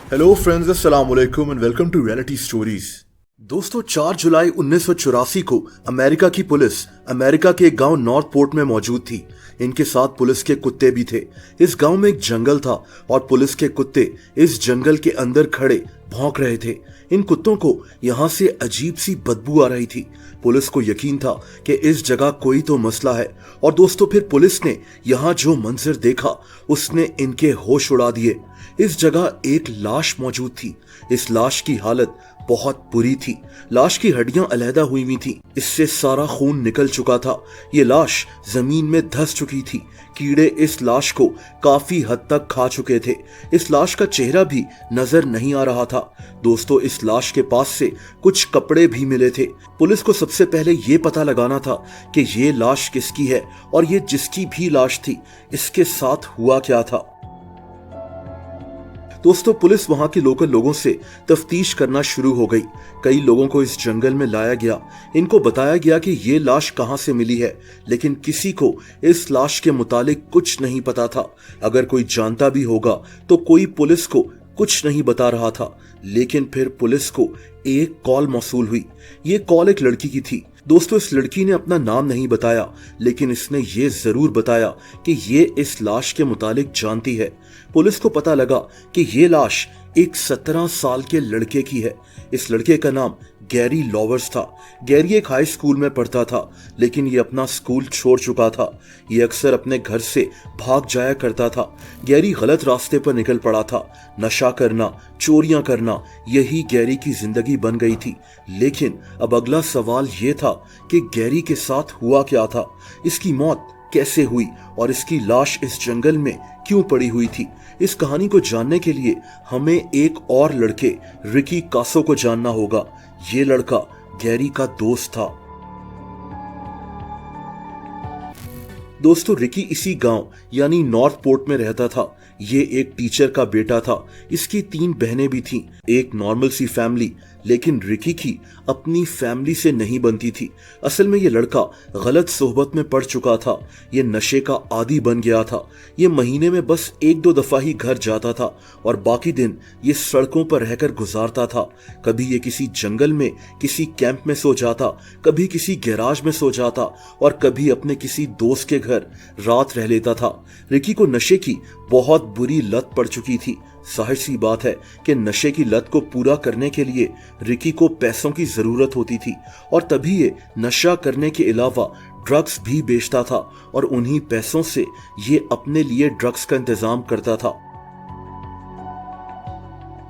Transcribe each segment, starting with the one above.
Hello friends, अस्सलाम वालेकुम and welcome to reality stories. दोस्तों, 4 जुलाई 1984 को अमेरिका की पुलिस अमेरिका के एक गांव नॉर्थ पोर्ट में मौजूद थी। इनके साथ पुलिस के कुत्ते भी थे। इस गांव में एक जंगल था और पुलिस के कुत्ते इस जंगल के अंदर खड़े भौंक रहे थे। इन कुत्तों को यहाँ से अजीब सी बदबू आ रही थी। पुलिस को यकीन था कि इस जगह कोई तो मसला है। और दोस्तों, फिर पुलिस ने यहाँ जो मंजर देखा उसने इनके होश उड़ा दिए। इस जगह एक लाश मौजूद थी। इस लाश की हालत बहुत बुरी थी। लाश की हड्डियां अलहदा हुई हुई थी। इससे सारा खून निकल चुका था। ये लाश जमीन में धंस चुकी थी। कीड़े इस लाश को काफी हद तक खा चुके थे। इस लाश का चेहरा भी नजर नहीं आ रहा था। दोस्तों, इस लाश के पास से कुछ कपड़े भी मिले थे। पुलिस को सबसे पहले ये पता लगाना था कि ये लाश किसकी है और ये जिसकी भी लाश थी इसके साथ हुआ क्या था। दोस्तों, पुलिस वहां के लोकल लोगों से तफ्तीश करना शुरू हो गई। कई लोगों को इस जंगल में लाया गया। इनको बताया गया कि ये लाश कहां से मिली है, लेकिन किसी को इस लाश के मुतालिक कुछ नहीं पता था। अगर कोई जानता भी होगा तो कोई पुलिस को कुछ नहीं बता रहा था। लेकिन फिर पुलिस को एक कॉल मौसूल हुई। ये कॉल एक लड़की की थी। दोस्तों, इस लड़की ने अपना नाम नहीं बताया, लेकिन इसने ये जरूर बताया कि ये इस लाश के मुतालिक जानती है। पुलिस को पता लगा कि ये लाश एक 17 साल के लड़के की है। इस लड़के का नाम गैरी लॉवर्स था। गैरी एक हाई स्कूल में पढ़ता था, लेकिन ये अपना स्कूल छोड़ चुका था। ये अक्सर अपने घर से भाग जाया करता था। गैरी गलत रास्ते पर निकल पड़ा था। नशा करना, चोरियां करना, यही गैरी की जिंदगी बन गई थी। लेकिन अब अगला सवाल ये था कि गैरी के साथ हुआ क्या था, इसकी मौत कैसे हुई और इसकी लाश इस जंगल में क्यों पड़ी हुई थी। इस कहानी को जानने के लिए हमें एक और लड़के रिकी कासो को जानना होगा। ये लड़का गैरी का दोस्त था। दोस्तों, रिकी इसी गांव यानी नॉर्थ पोर्ट में रहता था। ये एक टीचर का बेटा था। इसकी 3 बहनें भी थीं। एक नॉर्मल सी फैमिली, लेकिन रिकी की अपनी फैमिली से नहीं बनती थी। असल में ये लड़का गलत सोहबत में पड़ चुका था। ये नशे का आदी बन गया था। ये महीने में बस 1-2 दफा ही घर जाता था और बाकी दिन ये सड़कों पर रहकर गुजारता था। कभी ये किसी जंगल में किसी कैंप में सो जाता, कभी किसी गैराज में सो जाता और कभी अपने किसी दोस्त के घर रात रह लेता था। रिकी को नशे की बहुत बुरी लत पड़ चुकी थी। जाहिर सी बात है कि नशे की लत को पूरा करने के लिए रिकी को पैसों की जरूरत होती थी और तभी ये नशा करने के अलावा ड्रग्स भी बेचता था और उन्हीं पैसों से ये अपने लिए ड्रग्स का इंतजाम करता था।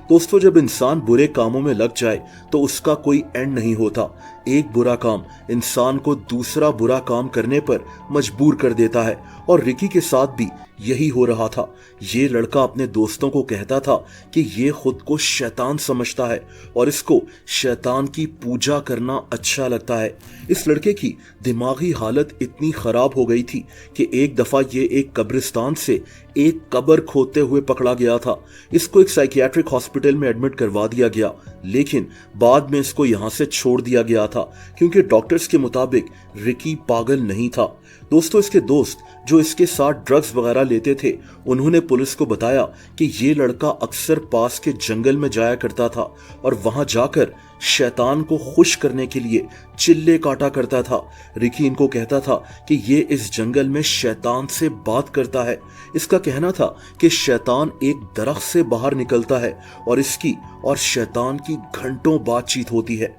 दोस्तों, जब इंसान बुरे कामों में लग जाए तो उसका कोई एंड नहीं होता। एक बुरा काम इंसान को दूसरा बुरा काम करने पर मजबूर कर देता है और रिकी के साथ भी यही हो रहा था। ये लड़का अपने दोस्तों को कहता था कि ये खुद को शैतान समझता है और इसको शैतान की पूजा करना अच्छा लगता है। इस लड़के की दिमागी हालत इतनी खराब हो गई थी कि एक दफा ये एक कब्रिस्तान से एक कब्र खोदते हुए पकड़ा गया था। इसको एक साइकियाट्रिक हॉस्पिटल में एडमिट करवा दिया गया, लेकिन बाद में इसको यहाँ से छोड़ दिया गया था क्योंकि डॉक्टर्स के मुताबिक रिकी पागल नहीं था। दोस्तों, इसके दोस्त जो इसके साथ ड्रग्स वगैरह लेते थे, उन्होंने पुलिस को बताया कि ये लड़का अक्सर पास के जंगल में जाया करता था और वहां जाकर शैतान को खुश करने के लिए चिल्ले काटा करता था। रिकी इनको कहता था कि ये इस जंगल में शैतान से बात करता है। इसका कहना था कि शैतान एक दरख्त से बाहर निकलता है और इसकी और शैतान की घंटों बातचीत होती है।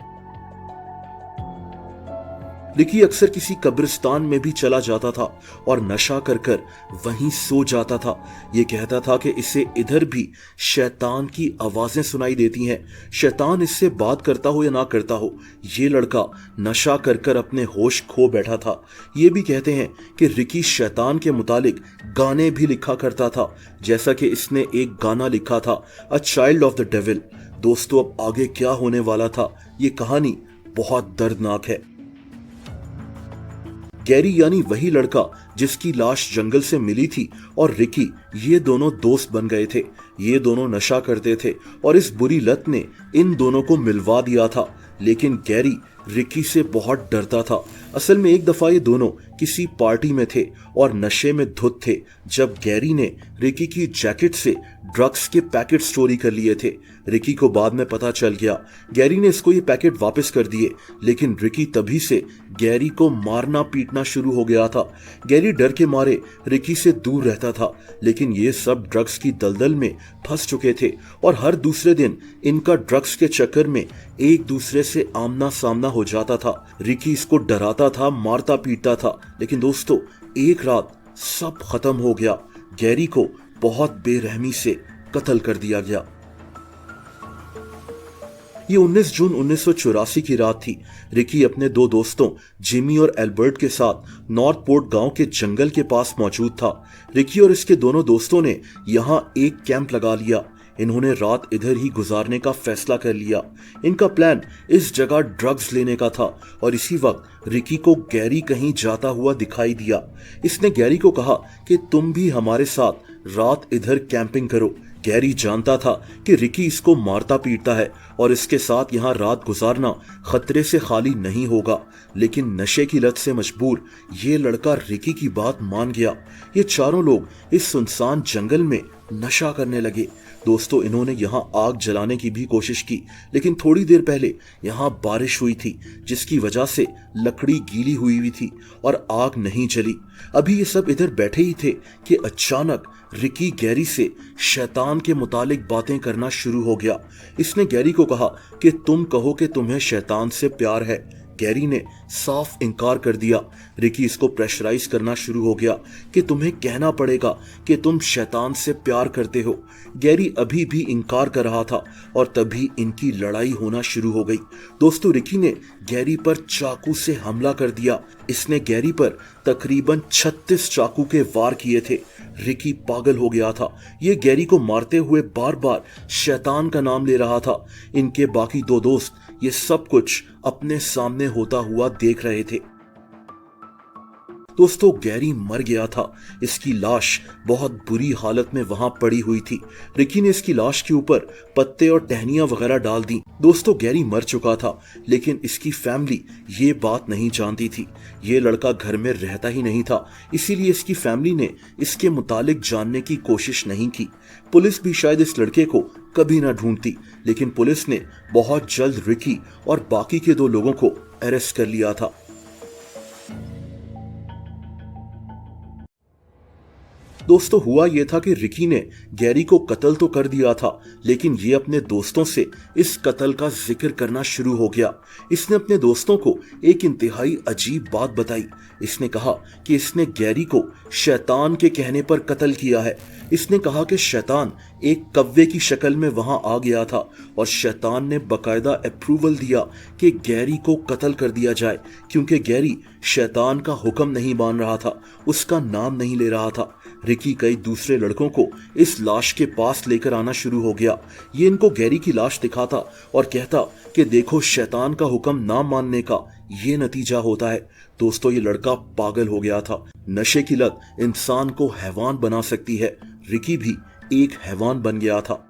रिकी अक्सर किसी कब्रिस्तान में भी चला जाता था और नशा कर कर वहीं सो जाता था। ये कहता था कि इसे इधर भी शैतान की आवाजें सुनाई देती हैं। शैतान इससे बात करता हो या ना करता हो, ये लड़का नशा कर कर अपने होश खो बैठा था। ये भी कहते हैं कि रिकी शैतान के मुतालिक गाने भी लिखा करता था, जैसा कि इसने एक गाना लिखा था, a child of the devil. दोस्तों, अब आगे क्या होने वाला था, ये कहानी बहुत दर्दनाक है। गैरी यानी वही लड़का जिसकी लाश जंगल से मिली थी और रिकी, ये दोनों दोस्त बन गए थे। ये दोनों नशा करते थे और इस बुरी लत ने इन दोनों को मिलवा दिया था। लेकिन गैरी रिकी से बहुत डरता था। असल में एक दफा ये दोनों किसी पार्टी में थे और नशे में धुत थे जब गैरी ने रिकी की जैकेट से ड्रग्स के पैकेट चोरी कर लिए थे। रिकी को बाद में पता चल गया। गैरी ने इसको ये पैकेट वापस कर दिए, लेकिन रिकी तभी से गैरी को मारना पीटना शुरू हो गया था। गैरी डर के मारे रिकी से दूर रहता था, लेकिन ये सब ड्रग्स की दलदल में फंस चुके थे और हर दूसरे दिन इनका ड्रग्स के चक्कर में एक दूसरे से आमना सामना हो जाता था। रिकी इसको डराता था, मारता पीटता था, लेकिन दोस्तों एक रात सब खत्म हो गया। गैरी को बहुत बेरहमी से कत्ल कर दिया गया। ये 19 जून 1984 की रात थी। रिकी अपने दो दोस्तों जिमी और एल्बर्ट के साथ नॉर्थ पोर्ट गांव के जंगल के पास मौजूद था। रिकी और इसके दोनों दोस्तों ने यहां एक कैंप लगा लिया। इन्होंने रात इधर ही गुजारने का फैसला कर लिया। इनका प्लान इस जगह ड्रग्स लेने का था और इसी वक्त रिकी को गैरी कहीं जाता हुआ दिखाई दिया। इसने गैरी को कहा कि तुम भी हमारे साथ रात इधर कैंपिंग करो। गैरी जानता था कि रिकी इसको मारता पीटता है और इसके साथ यहाँ रात गुजारना खतरे से खाली नहीं होगा, लेकिन नशे की लत से मजबूर ये लड़का रिकी की बात मान गया। ये चारों लोग इस सुनसान जंगल में नशा करने लगे। दोस्तों इन्होंने यहाँ आग जलाने की भी कोशिश की, लेकिन थोड़ी देर पहले यहाँ बारिश हुई थी जिसकी वजह से लकड़ी गीली हुई थी और आग नहीं जली। अभी ये सब इधर बैठे ही थे कि अचानक रिकी गैरी से शैतान के मुतालिक बातें करना शुरू हो गया। इसने गैरी को कहा कि तुम कहो कि तुम्हें शैतान से प्यार है। गैरी ने साफ इनकार कर दिया। रिकी इसको प्रेशराइज करना शुरू हो गया कि तुम्हें कहना पड़ेगा कि तुम शैतान से प्यार करते हो। गैरी अभी भी इनकार कर रहा था और तभी इनकी लड़ाई होना शुरू हो गई। दोस्तों रिकी ने गैरी पर चाकू से हमला कर दिया। इसने गैरी पर तकरीबन 36 चाकू के वार किए थे। रिकी पागल हो गया था। ये गैरी को मारते हुए बार बार शैतान का नाम ले रहा था। इनके बाकी दो दोस्त ये सब कुछ अपने सामने होता हुआ देख रहे थे। दोस्तों गैरी मर गया था। इसकी लाश बहुत बुरी हालत में वहां पड़ी हुई थी। रिकी ने इसकी लाश के ऊपर पत्ते और टहनियां वगैरह डाल दी। दोस्तों गैरी मर चुका था, लेकिन इसकी फैमिली ये बात नहीं जानती थी। ये लड़का घर में रहता ही नहीं था, इसीलिए इसकी फैमिली ने इसके मुतालिक जानने की कोशिश नहीं की। पुलिस भी शायद इस लड़के को कभी ना ढूंढती, लेकिन पुलिस ने बहुत जल्द रिकी और बाकी के दो लोगों को अरेस्ट कर लिया था। दोस्तों हुआ यह था कि रिकी ने गैरी को कत्ल तो कर दिया था, लेकिन ये अपने दोस्तों से इस कत्ल का जिक्र करना शुरू हो गया। इसने अपने दोस्तों को एक इंतहाई अजीब बात बताई। इसने कहा कि इसने गैरी को शैतान के कहने पर कत्ल किया है। इसने कहा कि शैतान एक कव्वे की शक्ल में वहां आ गया था और शैतान ने बकायदा अप्रूवल दिया कि गैरी को कत्ल कर दिया जाए, क्योंकि गैरी शैतान का हुक्म नहीं मान रहा था, उसका नाम नहीं ले रहा था। रिकी कई दूसरे लड़कों को इस लाश के पास लेकर आना शुरू हो गया। ये इनको गैरी की लाश दिखाता और कहता कि देखो शैतान का हुक्म ना मानने का ये नतीजा होता है। दोस्तों ये लड़का पागल हो गया था। नशे की लत इंसान को हैवान बना सकती है। रिकी भी एक हैवान बन गया था।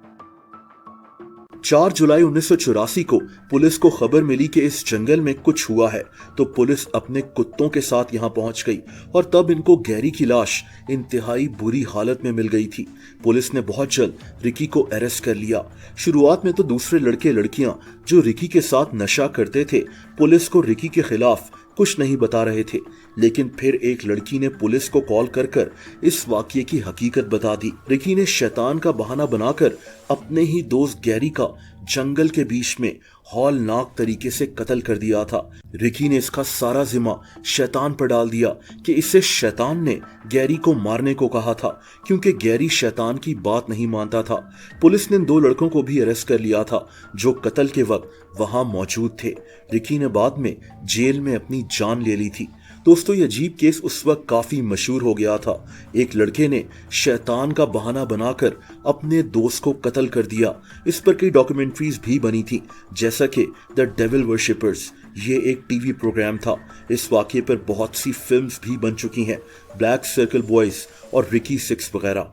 4 जुलाई 1984 को पुलिस को खबर मिली कि इस जंगल में कुछ हुआ है, तो पुलिस अपने कुत्तों के साथ यहां पहुंच गई और तब इनको गैरी की लाश इंतहाई बुरी हालत में मिल गई थी। पुलिस ने बहुत जल्द रिकी को अरेस्ट कर लिया। शुरुआत में तो दूसरे लड़के लड़कियां जो रिकी के साथ नशा करते थे पुलिस को रिकी के खिलाफ कुछ नहीं बता रहे थे, लेकिन फिर एक लड़की ने पुलिस को कॉल कर इस वाकये की हकीकत बता दी। रिकी ने शैतान का बहाना बनाकर अपने ही दोस्त गैरी का जंगल के बीच में हौलनाक तरीके से कत्ल कर दिया था। रिकी ने इसका सारा जिम्मा शैतान पर डाल दिया कि इसे शैतान ने गैरी को मारने को कहा था, क्योंकि गैरी शैतान की बात नहीं मानता था। पुलिस ने 2 लड़कों को भी अरेस्ट कर लिया था जो कत्ल के वक्त वहां मौजूद थे। रिकी ने बाद में जेल में अपनी जान ले ली थी। दोस्तों ये अजीब केस उस वक्त काफी मशहूर हो गया था। एक लड़के ने शैतान का बहाना बनाकर अपने दोस्त को कत्ल कर दिया। इस पर कई डॉक्यूमेंट्रीज भी बनी थी, जैसा कि द डेविल वर्शिपर्स, ये एक टीवी प्रोग्राम था। इस वाकये पर बहुत सी फिल्म्स भी बन चुकी हैं, ब्लैक सर्कल बॉयज और रिकी 6 वगैरह।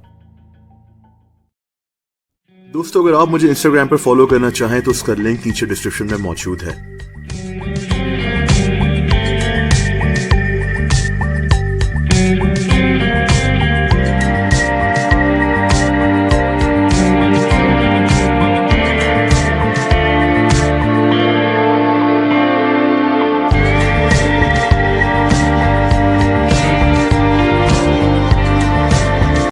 दोस्तों अगर आप मुझे इंस्टाग्राम पर फॉलो करना चाहें तो उसका लिंक नीचे डिस्क्रिप्शन में मौजूद है।